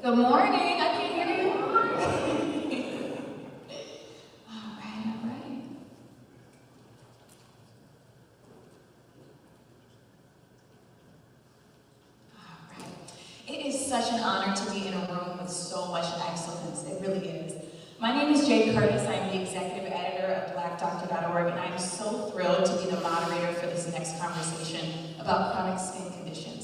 Good morning. I can't hear you. All right. It is such an honor to be in a room with so much excellence. It really is. My name is Jade. I am the executive editor of BlackDoctor.org, and I am so thrilled to be the moderator for this next conversation about chronic skin conditions.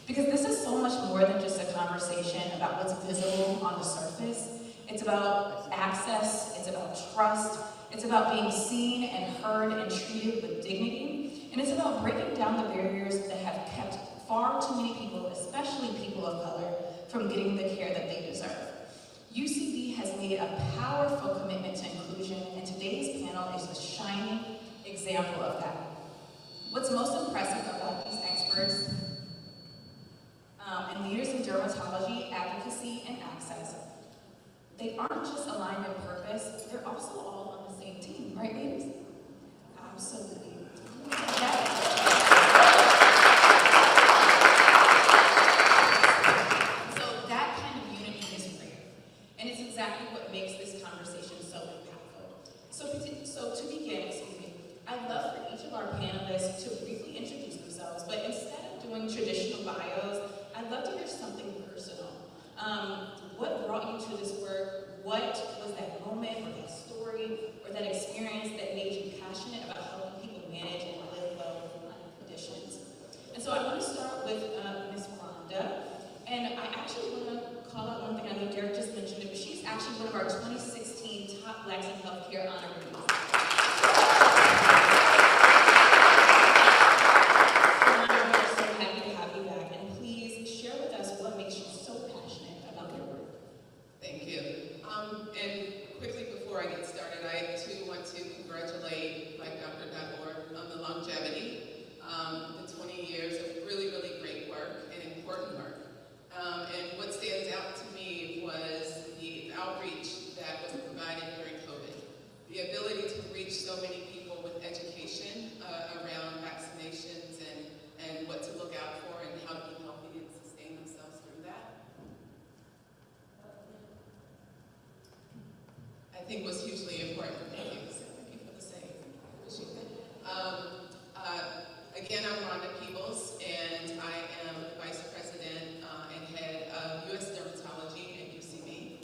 Because this is so much more than just a conversation about what's visible on the surface. It's about access, it's about trust, it's about being seen and heard and treated with dignity, and it's about breaking down the barriers that have kept far too many people, especially people of color, from getting the care that they deserve. UCB has made a powerful commitment to inclusion, and today's panel is a shining example of that. What's most impressive about these experts and leaders in dermatology, advocacy, and access, they aren't just aligned in purpose, they're also all on the same team, right, ladies? Absolutely. So that kind of unity is rare, and it's exactly what makes this conversation so impactful. So to begin, I'd love for each of our panelists to briefly introduce themselves, but instead of doing traditional bios, I'd love to hear something personal. What brought you to this work? What was that moment or that story or that experience that made you passionate about helping people manage and live well with chronic conditions? And so I want to start with Ms. Rhonda. And I actually want to call out one thing. I know Derek just mentioned it, but she's actually one of our 2016 top Blacks in Healthcare honorees. And quickly before I get started, I too want to congratulate BlackDoctor.org on the longevity, the 20 years of really, really great work and important work. And what stands out to me was the outreach that was provided during COVID. The ability to reach so many people with education around vaccinations and what to look out for and how to be healthy and sustain themselves through that. I think was hugely important. Thank you. Thank you for the same. Appreciate that. Again, I'm Rhonda Peebles, and I am Vice President and Head of U.S. Dermatology at UCB.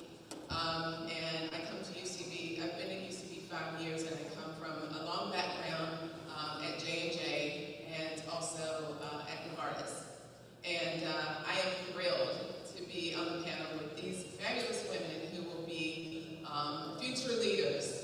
And I come to UCB, I've been at UCB 5 years, and I come from a long background at J&J and also at Novartis. And I am thrilled to be on the panel with these fabulous women who will be future leaders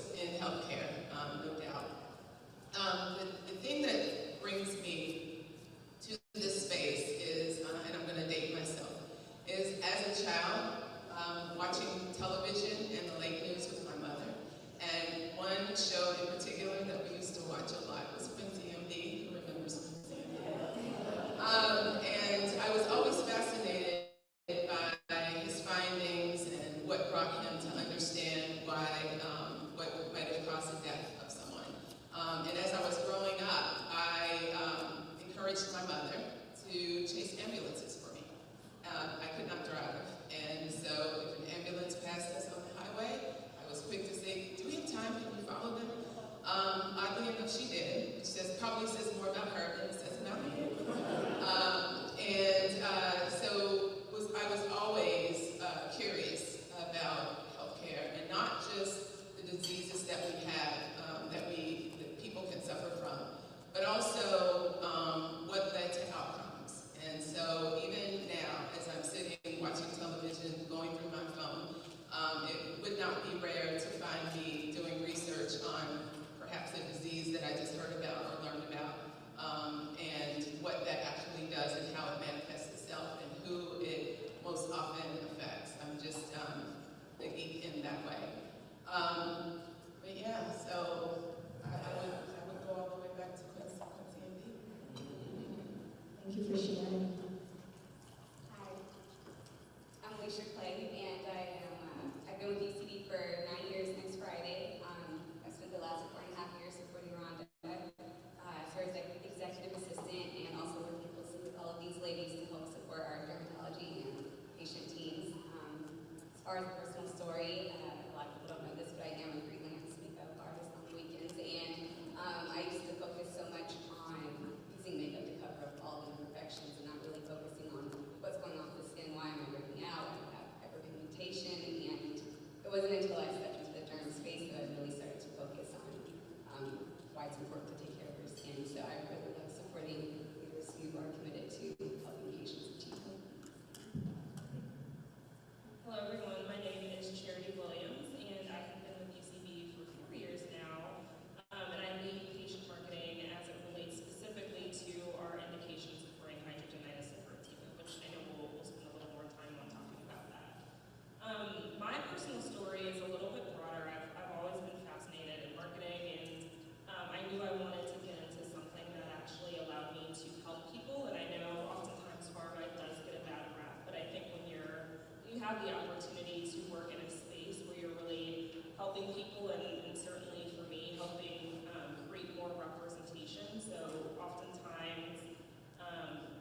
have the opportunity to work in a space where you're really helping people, and certainly for me, helping create more representation. So oftentimes,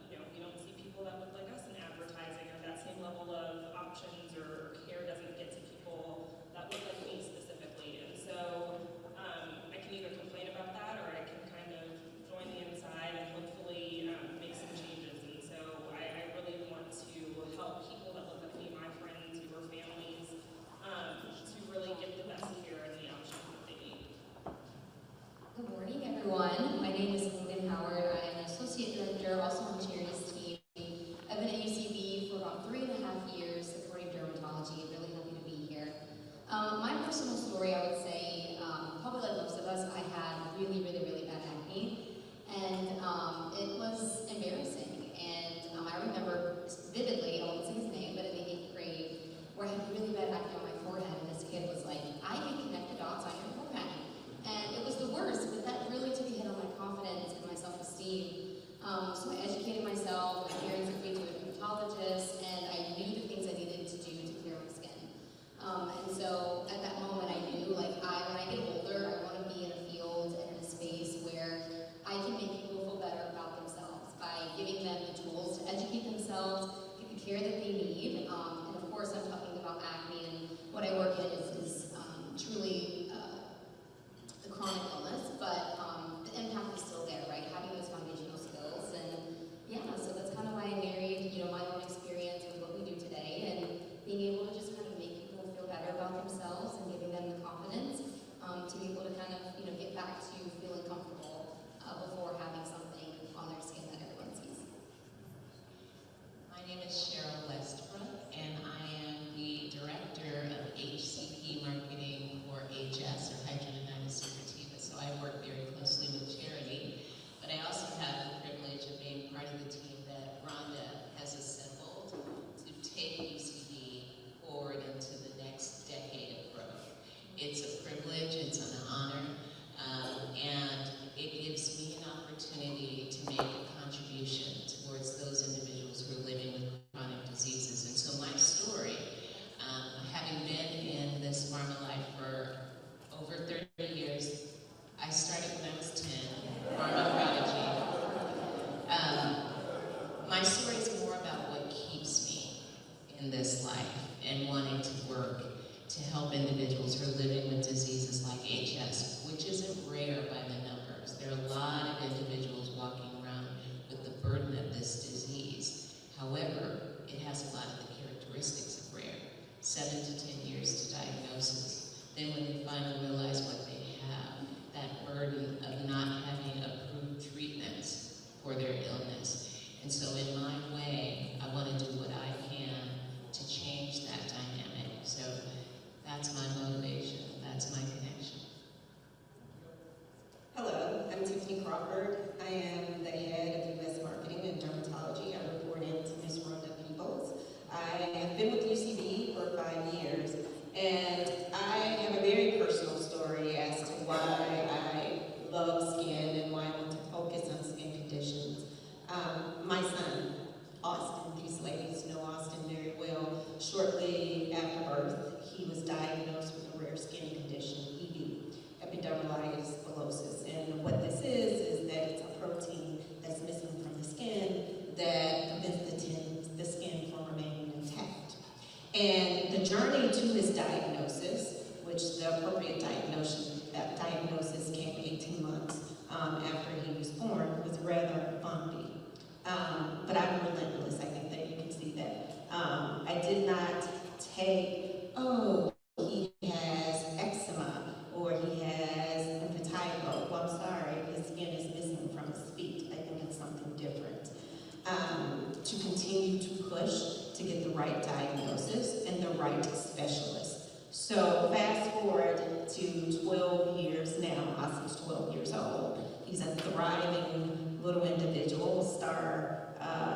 we don't see people that look like us in advertising, or that same level of options or care doesn't get to people that look like me specifically. And so I can either complain about that, or I can kind of join the inside and hopefully make some changes. And so I really want to help people that look like me, my friends, your families, to really get the best care and the options that they need. Good morning, everyone. My name is Logan. I am an associate director, also on Charity's team. I've been at UCB for about 3.5 years supporting dermatology. Really happy to be here. My personal story, I would say, probably like most of us, I had really bad acne, and it was embarrassing. And I remember vividly, I won't say his name, but in the 8th grade, where I had really bad acne on my forehead, and this kid was like, "I can connect the dots on your forehead." And it was the worst, but that really took a hit on my confidence and my self-esteem. So I educated myself, my parents took me to a dermatologist, and I knew the things I needed to do to clear my skin. And so at that moment I knew, like, when I get older, I want to be in a field and in a space where I can make people feel better about themselves by giving them the tools to educate themselves, get the care that they need. And of course I'm talking about acne, and what I work in is truly the chronic illness, but the impact is still there, right? Having those foundational skills, and yeah, so that's kind of why I married, my own experience with what we do today, and being able to just kind of make people feel better about themselves and giving them the confidence to be able to kind of, get back to feeling comfortable before having something on their skin that everyone sees. My name is Cheryl Westbrook, and I am the Director of HCP Marketing for HS, or Hydrogenated Secretiva. So I work very closely with Charity, but I also have the privilege of being part of the team that Rhonda has assembled to take UCB forward into the next decade of growth. It's a privilege, it's an honor, and it gives me an opportunity to make a contribution towards those individuals who are living with chronic diseases. And so my story, having been in this pharma life for over 30 years, I started when I was 10, pharma prodigy. My story is more about what keeps me in this life and wanting to work to help individuals who are living with diseases like HS, which isn't rare by the numbers. There are a lot of individuals walking around with the burden of this disease. However, it has a lot of the characteristics of rare. 7 to 10 years to diagnosis. Then when they finally realize what they have, that burden of not having approved treatments for their illness. And so in my way, I want to do what I can to change that dynamic. So that's my motivation, that's my connection. Hello, I'm Tiffany Crawford. I am the head of U.S. Marketing and Dermatology. I report into Ms. Rhonda Peebles. I have been with UCB for 5 years, and I have a very personal story as to why I love skin and why I want to focus on skin conditions. My son, Austin, these ladies know Austin very well. Shortly after birth, he was diagnosed with a rare skin condition, EB, epidermolysis bullosa. And what this is that it's a protein that's missing from the skin that prevents the skin from remaining intact. And the journey to his diagnosis, which the appropriate diagnosis came 18 months after he was born, was rather bumpy. But I'm relentless. I think that you can see that. I did not take, he has eczema, or he has impetigo. Well, I'm sorry, his skin is missing from his feet. I think it's something different. To continue to push to get the right diagnosis and the right specialist. So fast forward to 12 years now. Austin's 12 years old. He's a thriving little individual, star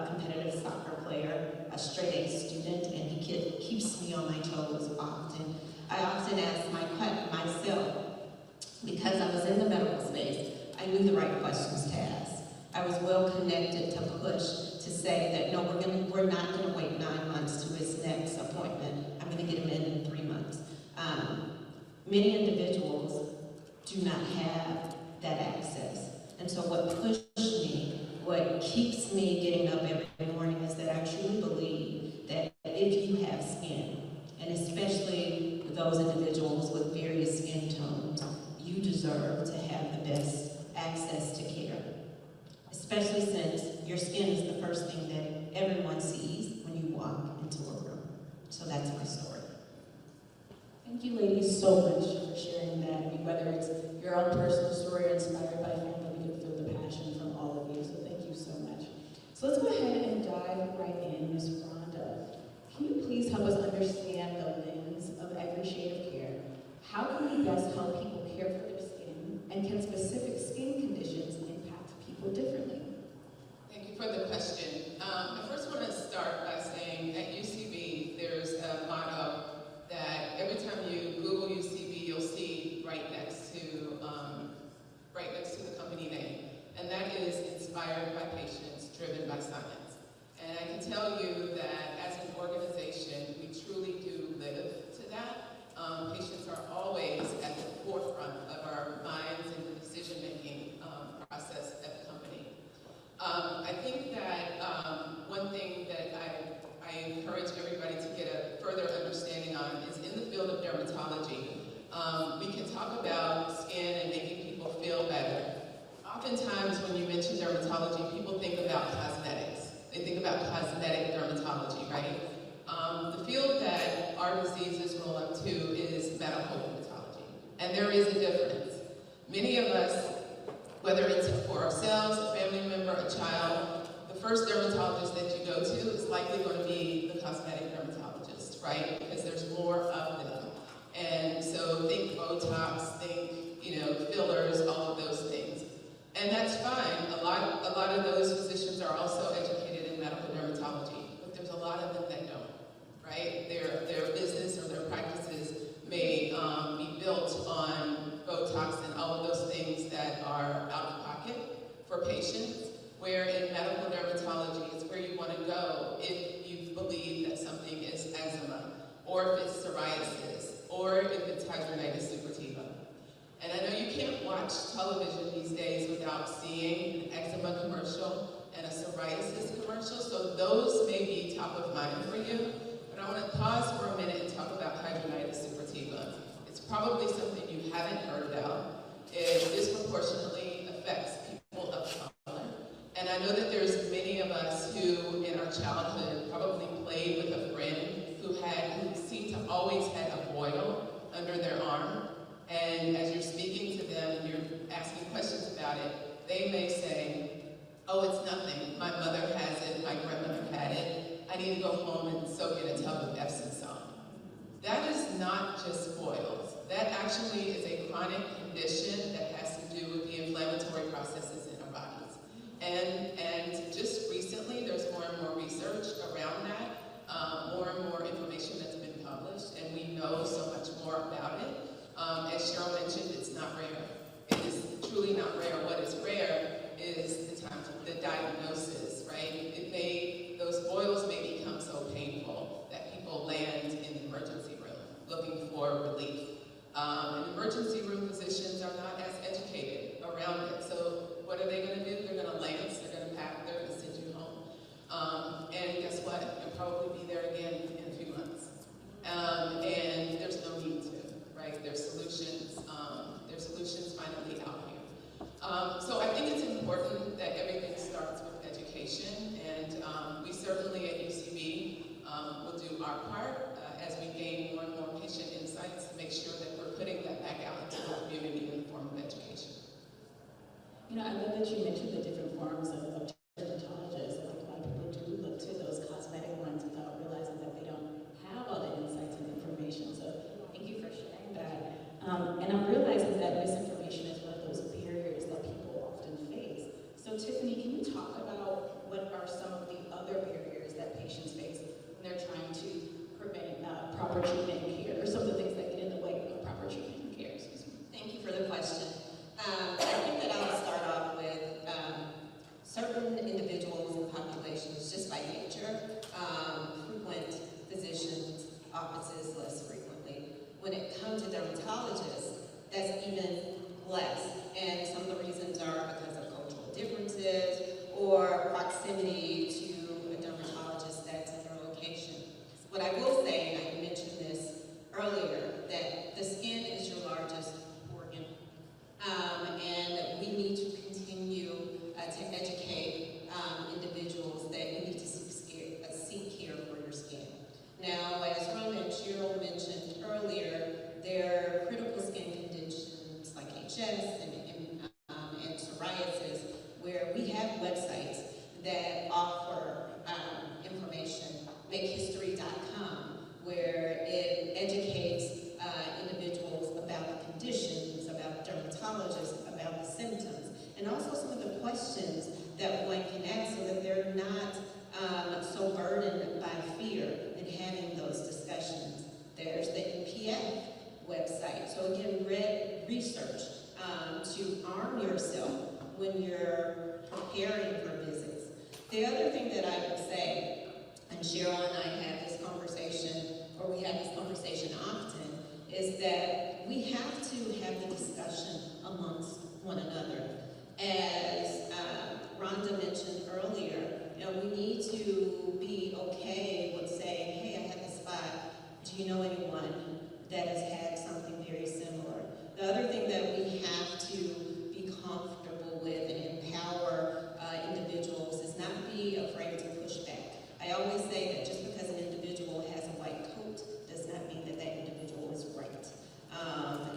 competitive soccer player, a straight-A student, and he keeps me on my toes often. I often ask myself, because I was in the medical space, I knew the right questions to ask. I was well connected to push to say that no, we're not going to wait 9 months to his next appointment. many individuals do not have that access. And so what pushed me, what keeps me getting up every morning is that I truly believe that if you have skin, and especially those individuals with various skin tones, you deserve to have the best access to care. Especially since your skin is the first thing that everyone sees when you walk into a room. So that's my story. Thank you ladies so much for sharing that. I mean, whether it's your own personal story or inspired by family, we can feel the passion from all of you, so thank you so much. So let's go ahead and dive right in. Ms. Rhonda, can you please help us understand the lens of every shade of care? How can we best help people care for their skin, and can specific skin conditions impact people differently? Thank you for the question. I first want to start by saying at UCB, there's a motto that every time you Google UCB, you'll see right next to the company name. And that is inspired by patients, driven by science. And I can tell you that as an organization, we truly do live to that. Patients are always at the forefront of our minds and the decision-making process at the company. I think that one thing that I encourage everybody to get a further understanding on is in the field of dermatology. We can talk about skin and making people feel better. Oftentimes when you mention dermatology, people think about cosmetics. They think about cosmetic dermatology, right? The field that our diseases roll up to is medical dermatology. And there is a difference. Many of us, whether it's for ourselves, a family member, a child, the first dermatologist that you go to is likely going to be the cosmetic dermatologist, right? Because there's more of them. And so think Botox, think, fillers, all of those things. And that's fine. A lot of those physicians are also educated in medical dermatology, but there's a lot of them that don't, right? Their business or their practices may be built on Botox and all of those things that are out of pocket for patients, where in medical dermatology is where you want to go if you believe that something is eczema, or if it's psoriasis, or if it's hidradenitis suppurativa. And I know you can't watch television these days without seeing an eczema commercial and a psoriasis commercial, so those may be top of mind for you. But I want to pause for a minute and talk about hidradenitis suppurativa. It's probably something you haven't heard about. It disproportionately affects people of color. And I know that there's many of us who, in our childhood, probably played with a friend who seemed to always had a boil under their arm. And as you're speaking to them and you're asking questions about it, they may say, oh, it's nothing. My mother has it, my grandmother had it. I need to go home and soak in a tub of Epsom salt. That is not just boils. That actually is a chronic condition that has to do with the inflammatory processes in our bodies. And just recently, there's more and more research around that, more and more information that's been published, and we know so much more about it. As Cheryl mentioned, it's not rare. It is truly not rare. What is rare is the diagnosis, right? Those boils may become so painful that people land in the emergency room looking for relief. And emergency room physicians are not as educated around it. So what are they going to do? They're going to lance, they're going to pack, they're going to send you home. And guess what? You'll probably be there again in a few months. And there's no need to, right? There's solutions finally out here. So I think it's important that everything starts with education, and we certainly at UCB will do our part as we gain more and more patient insights to make sure that we're putting that back out into the community in the form of education. I love that you mentioned the different forms of dermatologists. I think a lot of people do look to those cosmetic ones without realizing that they don't have all the insights and information. So thank you for sharing that. And I'm realizing that misinformation is one of those barriers that people often face. So Tiffany, can you talk about what are some of the other barriers that patients face when they're trying to prevent proper treatment and care, or some of the things that get in the way of proper treatment and care? Excuse me. Thank you for the question. I think that I'll start off with certain There's the NPF website. So again, read research to arm yourself when you're preparing for visits. The other thing that I would say, and Cheryl and I have this conversation, or we have this conversation often, is that we have to have the discussion amongst one another. As Rhonda mentioned earlier, we need to be okay with saying, hey, I have a spot. Do you know anyone that has had something very similar? The other thing that we have to be comfortable with and empower individuals is not be afraid to push back. I always say that just because an individual has a white coat does not mean that that individual is right.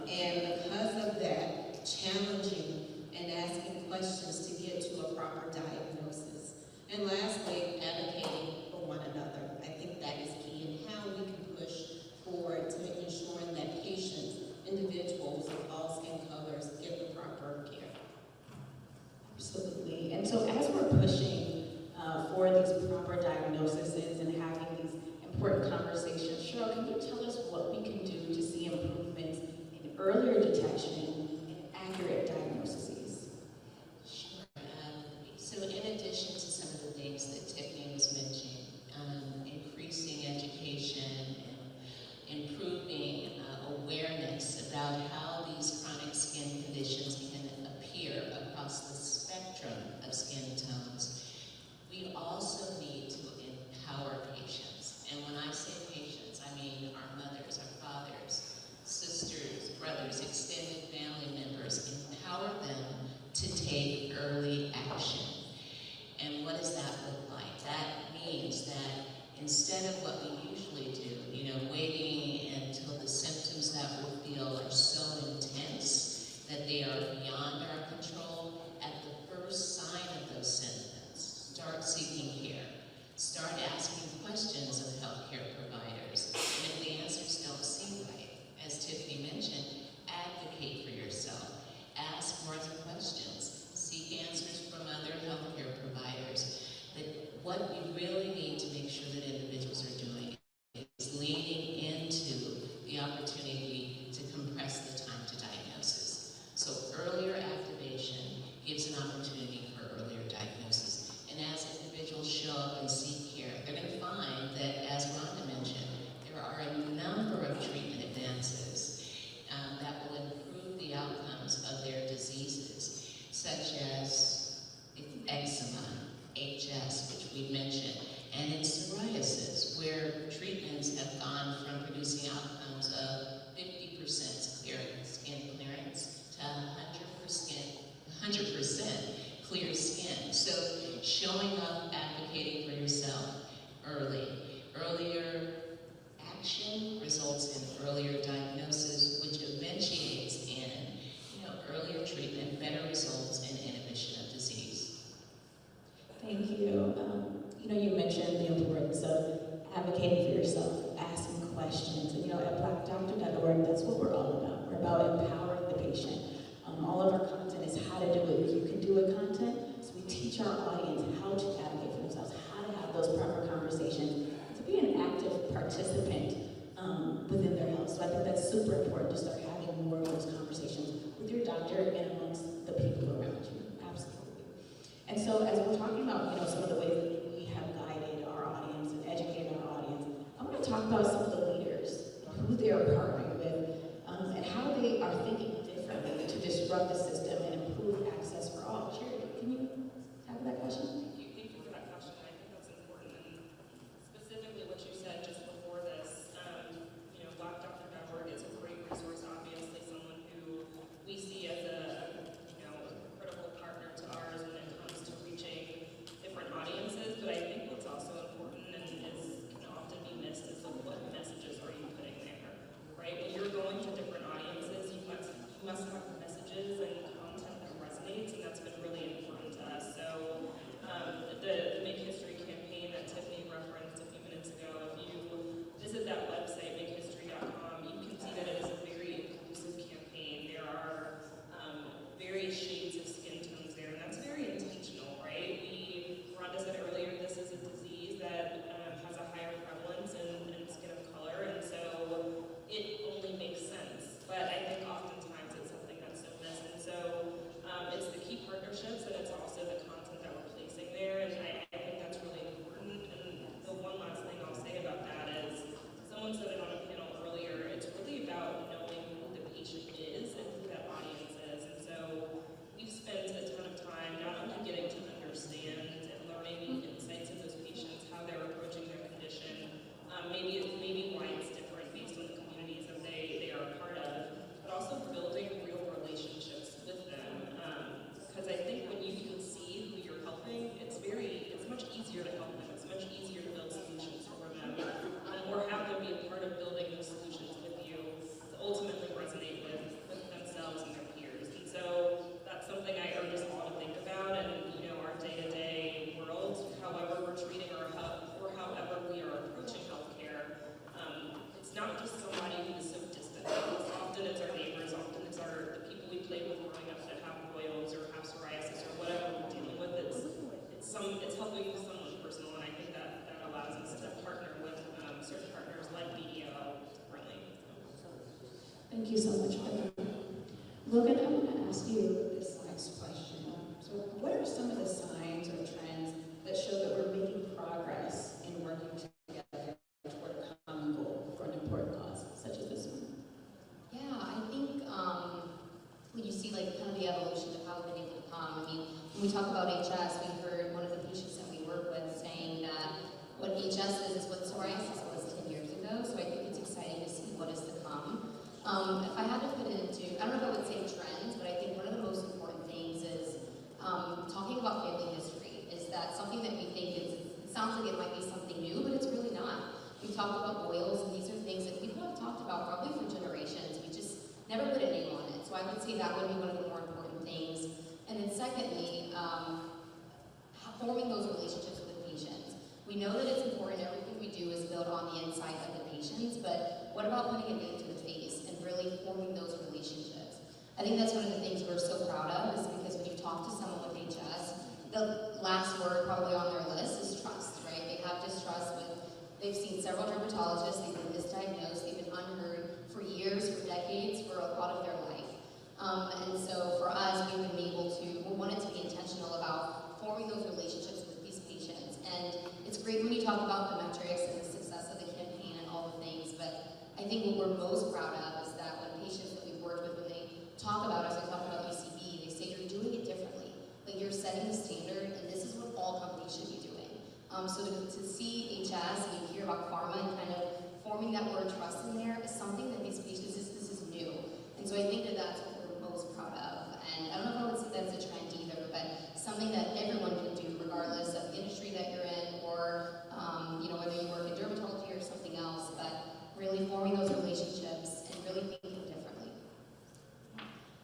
And because of that, challenging and asking questions to get to a proper diagnosis. And lastly, advocating for one another. I think that is key in how we can push forward to ensuring that patients, individuals of all skin colors, get the proper care. Absolutely. And so as we're pushing for these proper diagnoses and having these important conversations, Cheryl, can you tell us what we can do to see improvements in earlier detection and accurate diagnoses? Sure. So in addition to some of the things that Tiffany was mentioning, increasing education and improving awareness about how these chronic skin conditions can appear across the spectrum of skin tones, we also need to empower patients. And when I say patients, I mean our mothers, our fathers, sisters, brothers, extended family members. Empower them to take early action. And what does that look like? That means that instead of what we usually do, waiting until the symptoms that we feel are so intense that they are beyond our control, at the first sign of those symptoms, start seeking care. Start asking questions of healthcare providers. And if the answers don't seem right, as Tiffany mentioned, advocate for yourself. Ask more questions. Seek answers from other healthcare providers. But what we really need to make sure that individuals are doing is leaning into the opportunity to compress the time to diagnosis. So earlier activation gives an opportunity for earlier diagnosis. And as individuals show up and seek care, they're going to find that, as Rhonda mentioned, there are a number of treatment advances that will improve the outcomes of their diseases, such as eczema, HS, which we mentioned, and in psoriasis, where treatments have gone from producing outcomes of 50% skin clearance to 100% clear skin. So showing up, advocating for yourself early. Earlier action results in earlier diagnosis, which eventuates in earlier treatment, better results in inhibition of disease. Thank you. You mentioned the importance of advocating for yourself, asking questions. And at blackdoctor.org, that's what we're all about. We're about empowering the patient. All of our content is how to do it. You can do it content. So we teach our audience how to advocate for themselves, how to have those proper conversations, and to be an active participant within their health. So I think that's super important to start having more of those conversations with your doctor and amongst the people around you. Absolutely. And so as we're talking about, some of the ways that we have guided our audience and educated our audience, I want to talk about some of the leaders, who they are partnering with, and how they are thinking differently to disrupt the system and improve access for all. Cheryl, can you tackle that question? Thank you for that question. I think that's important. And specifically what you said just before this, blackdoctor.org is a great resource, obviously someone who we see as a critical partner to ours when it comes to reaching different audiences. But I think what's also important and can often be missed is what Thank you so much for that. Logan, I want to ask you this next question. So what are some of the signs or trends that show that we're making progress in working together toward a common goal for an important cause, such as this one? Yeah, I think when you see like kind of the evolution of how we've been able to come, I mean, when we talk about HS, we heard one of the patients that we work with saying that what HS is what psoriasis was 10 years ago, so I think it's exciting to see what is to come. If I had to put it into, I don't know if I would say trends, but I think one of the most important things is talking about family history. Is that something that we think is, it sounds like it might be something new, but it's really not. We talked about oils, and these are things that people have talked about probably for generations. We just never put a name on it. So I would say that would be one of the more important things. And then secondly, forming those relationships with patients. We know that it's important, everything we do is built on the inside of the patients, but what about putting a name to the face and really forming those relationships? I think that's one of the things we're so proud of, is because when you talk to someone with HS, the last word probably on their list is trust, right? They have distrust with, they've seen several dermatologists, they've been misdiagnosed, they've been unheard for years, for decades, for a lot of their life. And so for us, we've been able to, we wanted to be intentional about forming those relationships with these patients. And it's great when you talk about the metrics and the success of the campaign and all the things, but I think what we're most proud of is that when patients that we've worked with, when they talk about us, they talk about UCB, they say you're doing it differently. Like you're setting the standard, and this is what all companies should be doing. So to see HS and you hear about pharma and kind of forming that word trust in there is something that these patients, this is new. And so I think that that's what we're most proud of. And I don't know if I would say that's a trend either, but something that everyone can do regardless of the industry that you're in or, whether you work in dermatology or something else, but really forming those relationships and really thinking differently.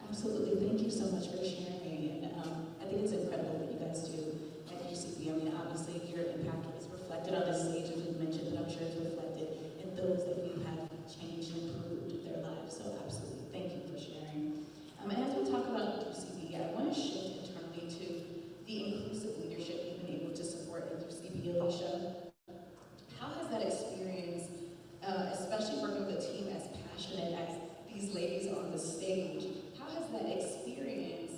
Absolutely. Thank you so much for sharing. And I think it's incredible what you guys do at UCB. I mean, obviously, your impact is reflected on the stage, as we've mentioned, but I'm sure it's reflected in those that you have changed and improved their lives. So absolutely, thank you for sharing. And as we talk about UCB, I want to shift internally to the inclusive leadership you've been able to support at UCB, Ellisha. How has that experience, especially working with a team as passionate as these ladies on the stage, how has that experience,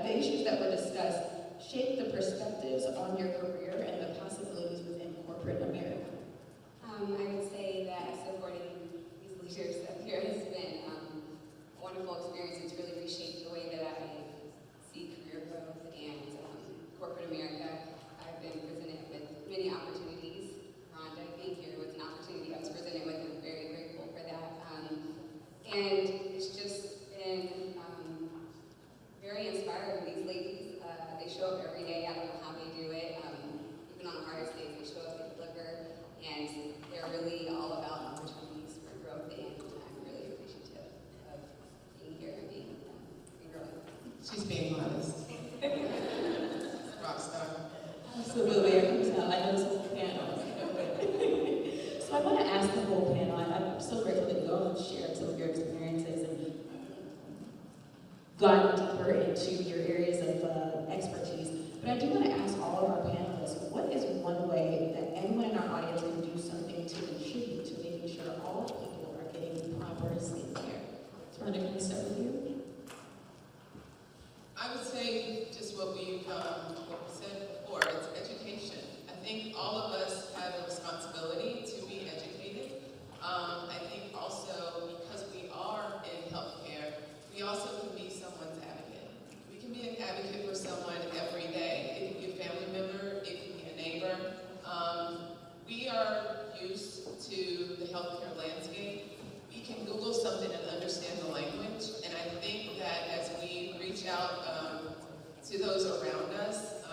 the issues that were discussed, shaped the perspectives on your career and the possibilities within corporate America? I would say that supporting these leaders up here has been a wonderful experience. It's really reshaped the way that I see career growth and corporate America. I've been presented with many opportunities. Rhonda being here was an opportunity I was presented with, and I'm very grateful for that. And it's just been very inspiring. These ladies, they show up every day. I don't know how they do it. Even on the hardest days, they show up, they deliver, and they're really all about opportunities for growth, and I'm really appreciative of being here and being and growing. She's being modest. Rockstar. Absolutely, I can tell. I know this whole panel. So I want to ask the whole panel, I'm so grateful that you all have shared some of your experiences and gone deeper into your areas of expertise. But I do want to ask all of our panelists, what is one way that anyone in our audience can do something to contribute to making sure all people are getting proper sleep care? So Rhonda, can we start with you? I would say just what we said before, it's education. I think all of us have a responsibility to be educated. I think also because we are in healthcare, we also can be someone's advocate. We can be an advocate for someone every day. It can be a family member, it can be a neighbor. We are used to the healthcare landscape. We can Google something and understand the language, and I think that as we reach out to those around us,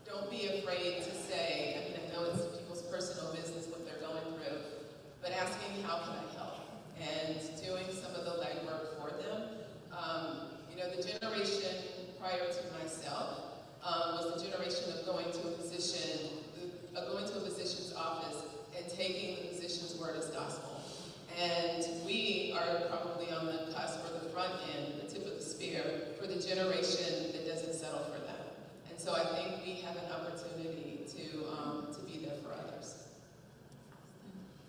don't be afraid to say, I know it's people's personal business what they're going through, but asking how can I help, and doing some of the legwork for them. The generation prior to myself was the generation of going to a physician's office and taking the physician's word as gospel. And we are probably on the cusp or the front end, the tip of the spear, for the generation that doesn't settle for that. And so I think we have an opportunity to be there for others.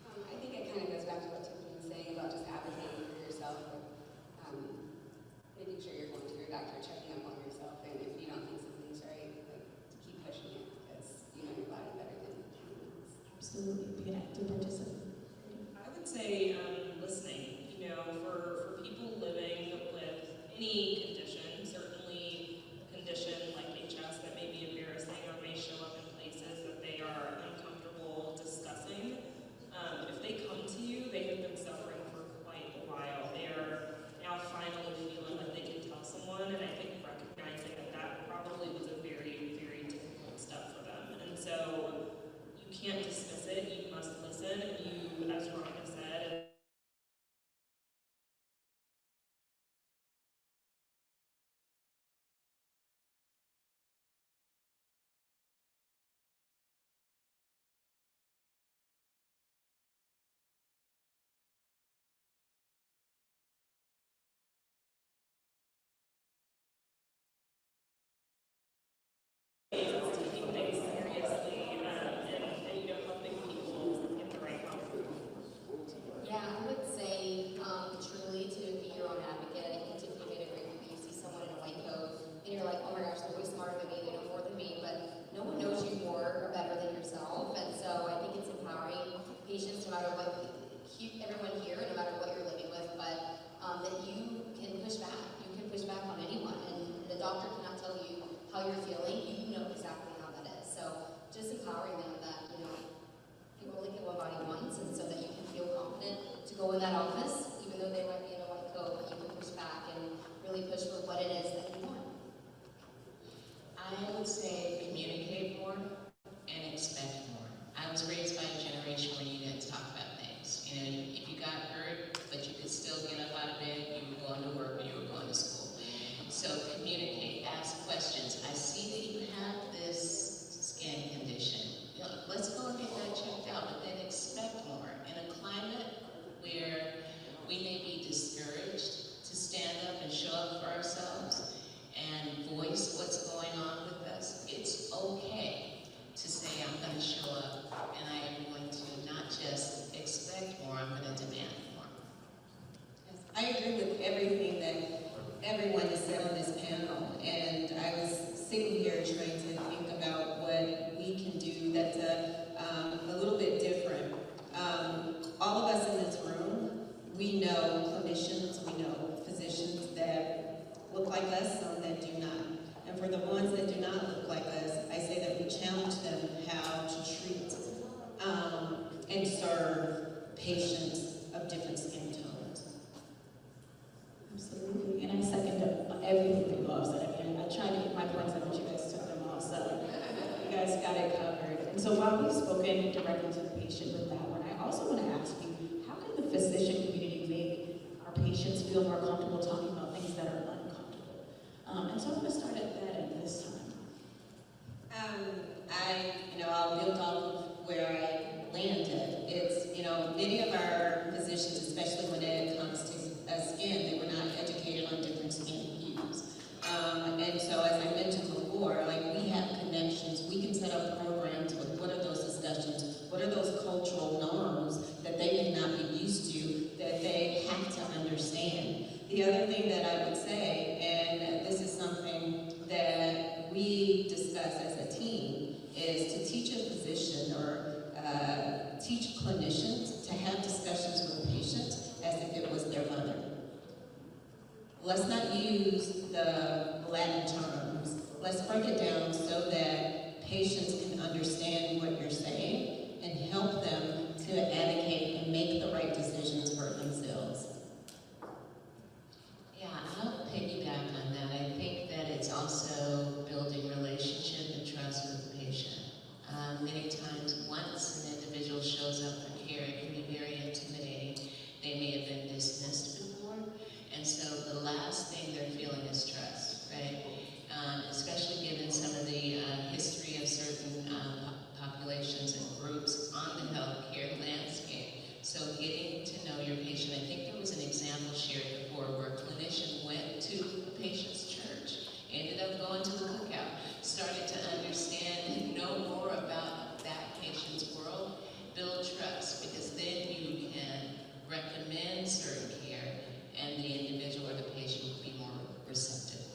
I think it kind of goes back to patients of different skin tones. Absolutely, and I second everything that you all said. I mean, I tried to get my points out, but you guys took them all, so you guys got it covered. And so while we've spoken directly to the patient with that one, I also want to ask you, how can the physician community make our patients feel more comfortable talking about things that are uncomfortable? And so I'm going to start at that end this time. I'll build off of where I landed. It's, many of our physicians, especially when it comes to skin, they were not educated on different skin hues. And so as I mentioned before, we have connections. We can set up programs with what are those discussions, what are those cultural norms that they may not be used to, that they have to understand. The other thing that I would say, and this is something that we discuss as a team, is to teach a physician or teach clinicians to have discussions with patients as if it was their mother. Let's not use the Latin terms. Let's break it down so that patients can understand what you're saying and help them to advocate and make the right decisions for themselves. Yeah, I'll piggyback on that. I think that it's also building relationship and trust with the patient. Many times, once an individual shows up for care, it can be very intimidating. They may have been dismissed before, and so the last thing they're feeling is trust, right? Especially given some of the history of certain populations and groups on the healthcare landscape. So getting to know your patient, I think there was an example shared before where a clinician went to a patient's church, ended up going to the cookout, started to understand and know more about that patient's world, build trust, because then you can recommend certain care and the individual or the patient will be more receptive.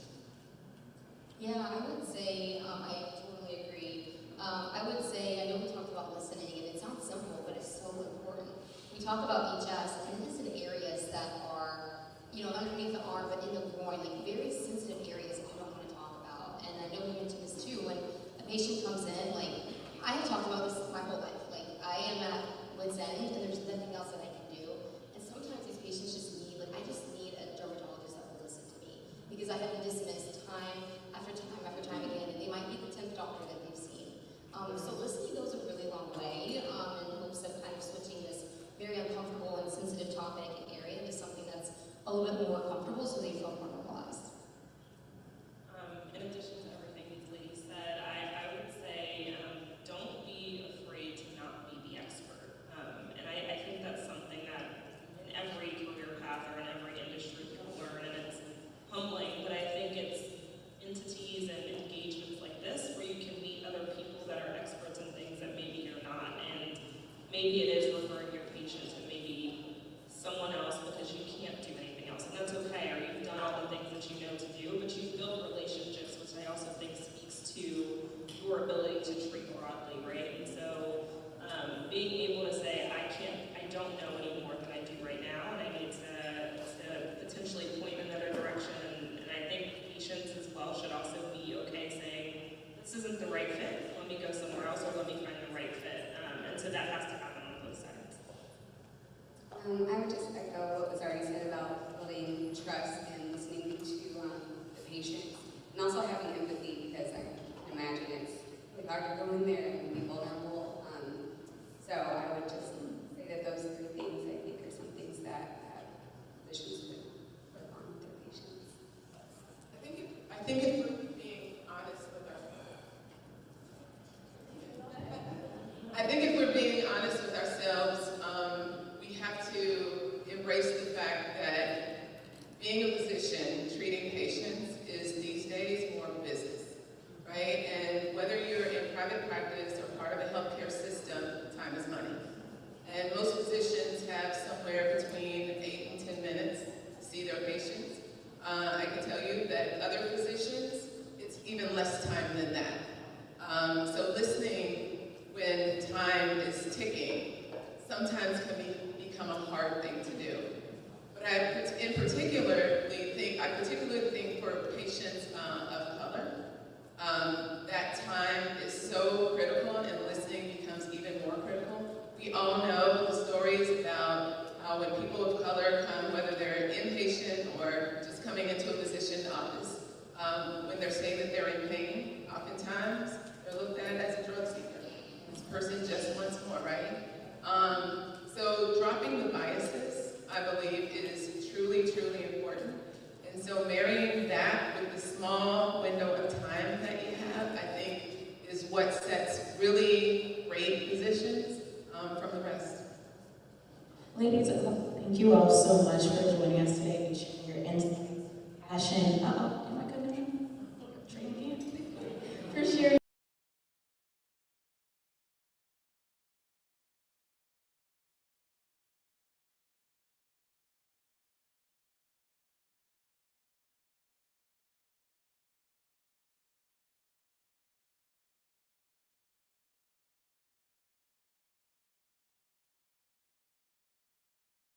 Yeah, I would say, I totally agree. I would say, I know we talked about listening, and it sounds simple, but it's so important. We talk about HS, and this is in areas that are, underneath the arm, but in the groin, very sensitive areas that you don't want to talk about. And I know you mentioned this too, when a patient comes in, I have talked about this my whole life. I am at wit's end, and there's nothing else that I can do. And sometimes these patients just need, I just need a dermatologist that will listen to me, because I have been dismissed time after time again, and they might be the 10th doctor that they've seen. So listening goes a really long way in hopes of kind of switching this very uncomfortable and sensitive topic and area into something that's a little bit more comfortable so they feel more normalized. In addition to everything these ladies said, I would say don't be afraid to not be the expert. And I think that's something that in every career path or in every industry you'll learn, and it's humbling, but I think it's entities and engagements like this where you can meet other people that are experts in things that maybe you're not, and maybe it is referring your patient to maybe someone else because you can't do anything else, and that's okay, or you've done all the things that you know to do, but you've built relationships, which I also think speaks to your ability to treat broadly, right? And so being able to say, I don't know any more than I do right now, and I need to potentially point in another direction, and I think patients as well should also be okay saying, this isn't the right fit, let me go somewhere else, or let me find the right fit, and so that has to happen on both sides. I would just echo what was already said about building trust and listening to the patients, and also having empathy, because I can imagine it's really hard to go in there and be vulnerable. So I would just say that those three things, I think, are some things that physicians could work on with their patients. I think if we're being honest with ourselves, we have to embrace the fact that being a physician, treating patients is these days more business, right? And whether you're in private practice or part of a healthcare system, time is money. And most physicians have somewhere between 8 and 10 minutes to see their patients. I can tell you that other physicians, it's even less time than that. So listening when time is ticking sometimes can become a hard thing to do. But I particularly think for patients of color, that time is so critical, and listening becomes even more critical. We all know the stories about When people of color come, whether they're inpatient or just coming into a physician's office, when they're saying that they're in pain, oftentimes they're looked at as a drug seeker. This person just wants more, right? So dropping the biases, I believe, is truly, truly important. And so marrying that with the small window of time that you have, I think, is what sets really great physicians from the rest. Ladies, thank you all so much for joining us today and sharing your